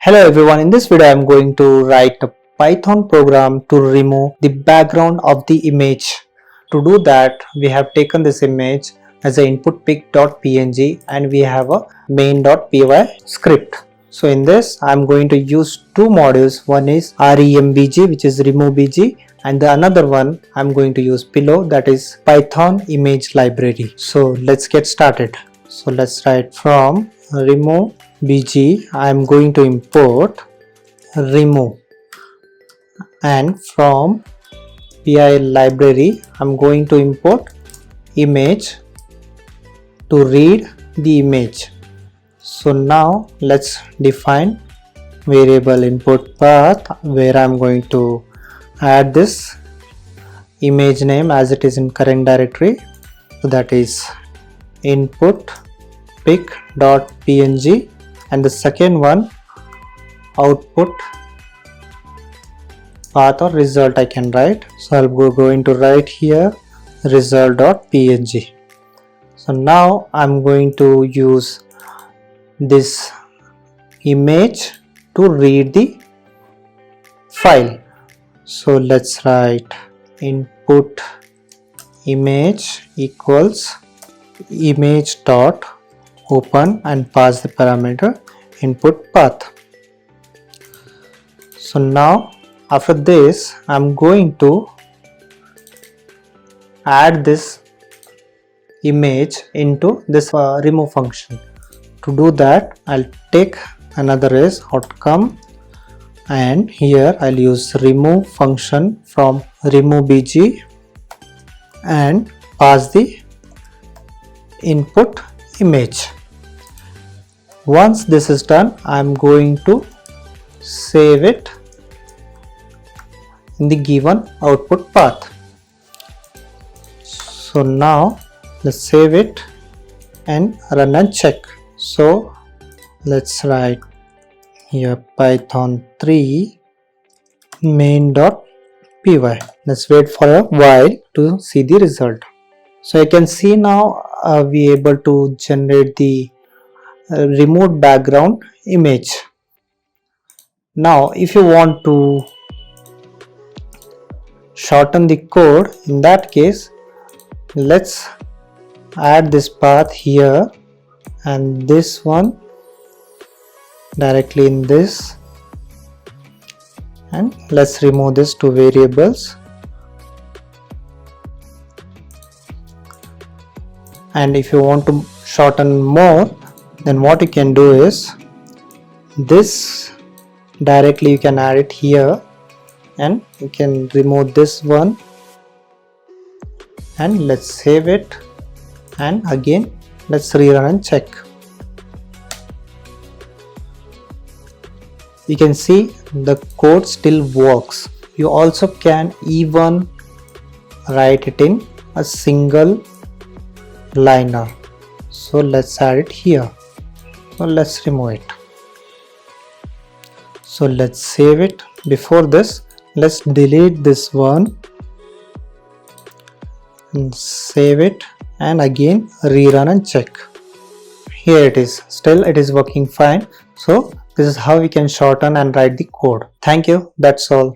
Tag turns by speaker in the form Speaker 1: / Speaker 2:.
Speaker 1: Hello everyone, in this video I am going to write a Python program to remove the background of the image. To do that, we have taken this image as an input pic.png and we have a main.py script. So in this I am going to use two modules. One is rembg, which is removebg, and the another one I am going to use below, that is Python image library. So let's get started. So let's write from removebg. I am going to import remove, and from py library I am going to import image to read the image. So now let's define variable input path where I am going to add this image name as it is in current directory. So that is input pic.png, and the second one output path or result I can write. So I'll go going to write here result.png. So now I'm going to use this image to read the file. So let's write input image equals image dot open and pass the parameter input path. So now after this I'm going to add this image into this remove function. To do that, I'll take another as outcome, and here I'll use remove function from removebg and pass the input image. Once this is done, I'm going to save it in the given output path. So now let's save it and run and check. So let's write here python 3 main.py. Let's wait for a while to see the result. So you can see now we are able to generate the removed background image. Now if you want to shorten the code, in that case let's add this path here and this one directly in this, and let's remove this two variables. And if you want to shorten more, then what you can do is this directly you can add it here, and you can remove this one, and let's save it, and again let's rerun and check. You can see the code still works. You also can even write it in a single liner. So let's add it here. So let's remove it. So let's save it. Before this, let's delete this one and save it, and again rerun and check. Here it is. Still it is working fine. So this is how we can shorten and write the code. Thank you. That's all.